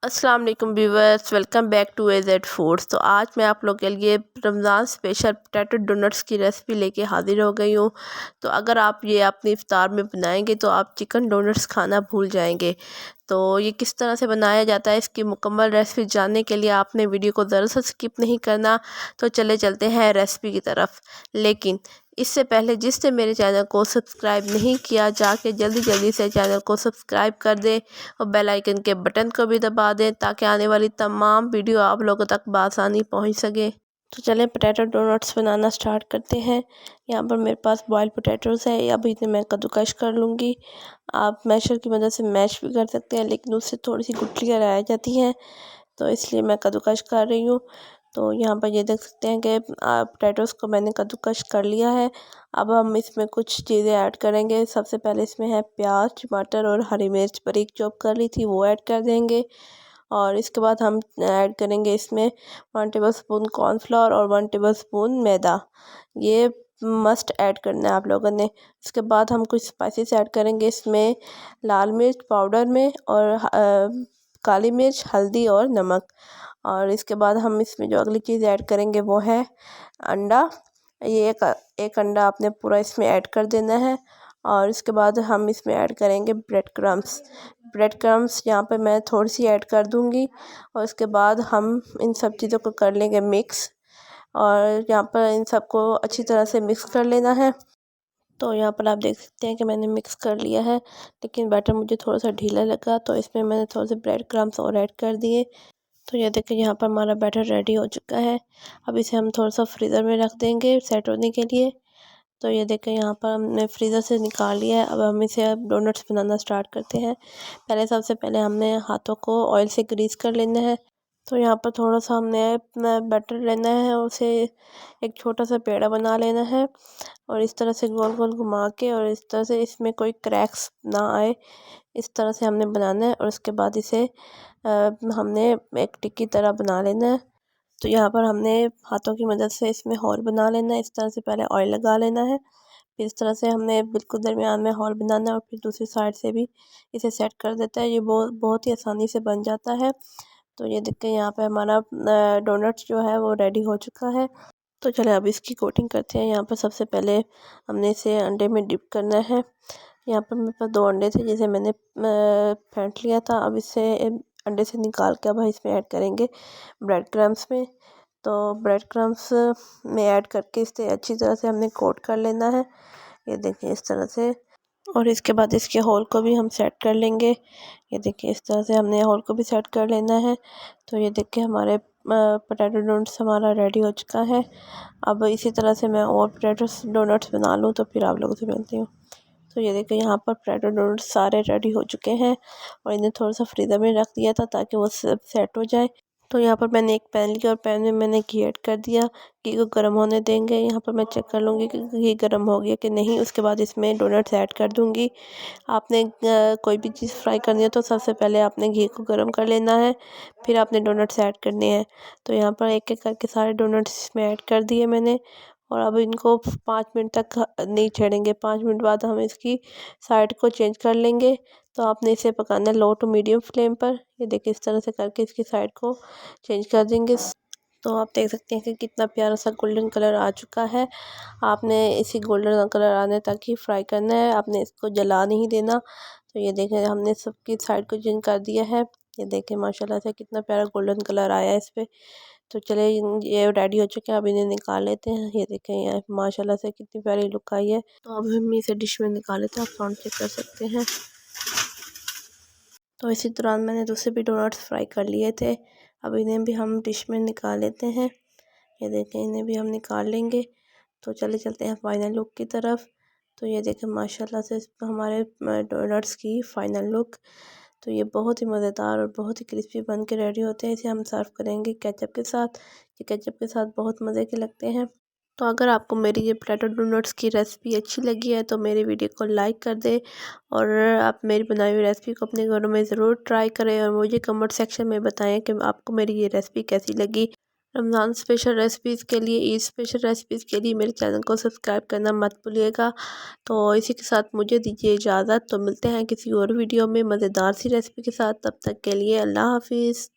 अस्सलाम वालेकुम viewers, welcome back to AZ foods. तो आज मैं आप लोग के लिए रमज़ान स्पेशल पोटैटो डोनट्स की रेसिपी लेके हाज़िर हो गई हूँ। तो अगर आप ये अपनी इफ्तार में बनाएंगे तो आप चिकन डोनट्स खाना भूल जाएंगे। तो ये किस तरह से बनाया जाता है, इसकी मुकम्मल रेसिपी जानने के लिए आपने वीडियो को ज़रा सा स्किप नहीं करना। तो चले चलते हैं रेसिपी की तरफ। लेकिन इससे पहले जिसने मेरे चैनल को सब्सक्राइब नहीं किया, जाके जल्दी जल्दी से चैनल को सब्सक्राइब कर दें और बेल आइकन के बटन को भी दबा दें ताकि आने वाली तमाम वीडियो आप लोगों तक बआसानी पहुंच सके। तो चलें पोटैटो डोनट्स बनाना स्टार्ट करते हैं। यहाँ पर मेरे पास बॉइल्ड पोटैटोज़ है, या अभी इन्हें मैं कद्दूकश कर लूँगी। आप मैशर की मदद से मैश भी कर सकते हैं, लेकिन उससे थोड़ी सी गुठलियाँ रह जाती हैं, तो इसलिए मैं कद्दूकश कर रही हूँ। तो यहाँ पर ये देख सकते हैं कि पोटैटोज़ को मैंने कद्दूकश कर लिया है। अब हम इसमें कुछ चीज़ें ऐड करेंगे। सबसे पहले इसमें है प्याज, टमाटर और हरी मिर्च बारीक चॉप कर ली थी, वो ऐड कर देंगे। और इसके बाद हम ऐड करेंगे इसमें 1 टेबलस्पून कॉर्नफ्लोर और 1 टेबलस्पून मैदा। ये मस्ट ऐड करना है आप लोगों ने। इसके बाद हम कुछ स्पाइसेस ऐड करेंगे इसमें, लाल मिर्च पाउडर में और काली मिर्च, हल्दी और नमक। और इसके बाद हम इसमें जो अगली चीज़ ऐड करेंगे वो है अंडा। ये एक अंडा आपने पूरा इसमें ऐड कर देना है। और इसके बाद हम इसमें ऐड करेंगे ब्रेड क्रम्स यहाँ पे मैं थोड़ी सी ऐड कर दूँगी। और इसके बाद हम इन सब चीज़ों को कर लेंगे मिक्स। और यहाँ पर इन सबको अच्छी तरह से मिक्स कर लेना है। तो यहाँ पर आप देख सकते हैं कि मैंने मिक्स कर लिया है, लेकिन बैटर मुझे थोड़ा सा ढीला लगा, तो इसमें मैंने थोड़े से ब्रेड क्रम्स और ऐड कर दिए। तो ये देखिए यहाँ पर हमारा बैटर रेडी हो चुका है। अब इसे हम थोड़ा सा फ्रीज़र में रख देंगे सेट होने के लिए। तो ये देखें यहाँ पर हमने फ्रीज़र से निकाल लिया है। अब हम इसे अब डोनट्स बनाना स्टार्ट करते हैं। सबसे पहले हमने हाथों को ऑयल से ग्रीस कर लेना है। तो यहाँ पर थोड़ा सा हमने अपना बैटर लेना है, उसे एक छोटा सा पेड़ा बना लेना है और इस तरह से गोल गोल घुमा के, और इस तरह से इसमें कोई क्रैक्स ना आए, इस तरह से हमने बनाना है। और उसके बाद इसे हमने एक टिक्की तरह बना लेना है। तो यहाँ पर हमने हाथों की मदद से इसमें होल बना लेना है। इस तरह से पहले ऑयल लगा लेना है, फिर इस तरह से हमने बिल्कुल दरमियान में होल बनाना है, और फिर दूसरी साइड से भी इसे सेट कर देता है। ये बहुत ही आसानी से बन जाता है। तो ये देखिए यहाँ पे हमारा डोनट्स जो है वो रेडी हो चुका है। तो चले अब इसकी कोटिंग करते हैं। यहाँ पर सबसे पहले हमने इसे अंडे में डिप करना है। यहाँ पर मेरे पास 2 अंडे थे जिसे मैंने फेंट लिया था। अब इसे अंडे से निकाल के अब हम इसमें ऐड करेंगे ब्रेड क्रम्स में। तो ब्रेड क्रम्स में ऐड करके इसे अच्छी तरह से हमने कोट कर लेना है, ये देखिए इस तरह से। और इसके बाद इसके होल को भी हम सेट कर लेंगे। ये देखिए इस तरह से हमने होल को भी सेट कर लेना है। तो ये देखिए हमारे पोटैटो डोनट्स हमारा रेडी हो चुका है। अब इसी तरह से मैं और पोटैटो डोनट्स बना लूँ तो फिर आप लोगों से मिलती हूँ। तो ये देखिए यहाँ पर पोटैटो डोनट्स सारे रेडी हो चुके हैं, और इन्हें थोड़ा सा फ्रीज़र में रख दिया था ताकि वो सब सेट हो जाए। तो यहाँ पर मैंने एक पैन लिया और पैन में मैंने घी ऐड कर दिया। घी को गर्म होने देंगे। यहाँ पर मैं चेक कर लूँगी कि घी गर्म हो गया कि नहीं। उसके बाद इसमें डोनट्स ऐड कर दूँगी। आपने कोई भी चीज़ फ्राई करनी है तो सबसे पहले आपने घी को गर्म कर लेना है, फिर आपने डोनट्स ऐड करने हैं। तो यहाँ पर एक एक करके सारे डोनट्स इसमें ऐड कर दिए मैंने। और अब इनको 5 मिनट तक नहीं छेड़ेंगे। 5 मिनट बाद हम इसकी साइड को चेंज कर लेंगे। तो आपने इसे पकाना है लो टू मीडियम फ्लेम पर। ये देखिए इस तरह से करके इसकी साइड को चेंज कर देंगे। तो आप देख सकते हैं कि कितना प्यारा सा गोल्डन कलर आ चुका है। आपने इसी गोल्डन कलर आने तक ही फ्राई करना है, आपने इसको जला नहीं देना। तो ये देखें हमने सबकी साइड को चेंज कर दिया है। ये देखें माशाल्लाह से कितना प्यारा गोल्डन कलर आया है इस पर। तो चले ये रेडी हो चुके हैं, अब इन्हें निकाल लेते हैं। ये देखें ये माशाल्लाह से कितनी प्यारी लुक आई है। तो अब हम इसे डिश में निकाल लेते हैं, आप साउंड चेक कर सकते हैं। तो इसी दौरान मैंने दूसरे भी डोनट्स फ्राई कर लिए थे। अब इन्हें भी हम डिश में निकाल लेते हैं। ये देखें इन्हें भी हम निकाल लेंगे। तो चले चलते हैं फाइनल लुक की तरफ। तो ये देखें माशाल्लाह से हमारे डोनट्स की फ़ाइनल लुक। तो ये बहुत ही मज़ेदार और बहुत ही क्रिस्पी बन के रेडी होते हैं। इसे हम सर्व करेंगे केचप के साथ। ये केचप के साथ बहुत मज़े के लगते हैं। तो अगर आपको मेरी ये पोटैटो डोनट्स की रेसिपी अच्छी लगी है तो मेरी वीडियो को लाइक कर दें, और आप मेरी बनाई हुई रेसिपी को अपने घरों में ज़रूर ट्राई करें, और मुझे कमेंट सेक्शन में बताएं कि आपको मेरी ये रेसिपी कैसी लगी। रमज़ान स्पेशल रेसिपीज़ के लिए, ईद स्पेशल रेसिपीज़ के लिए मेरे चैनल को सब्सक्राइब करना मत भूलिएगा। तो इसी के साथ मुझे दीजिए इजाज़त। तो मिलते हैं किसी और वीडियो में मज़ेदार सी रेसिपी के साथ। तब तक के लिए अल्लाह हाफिज़।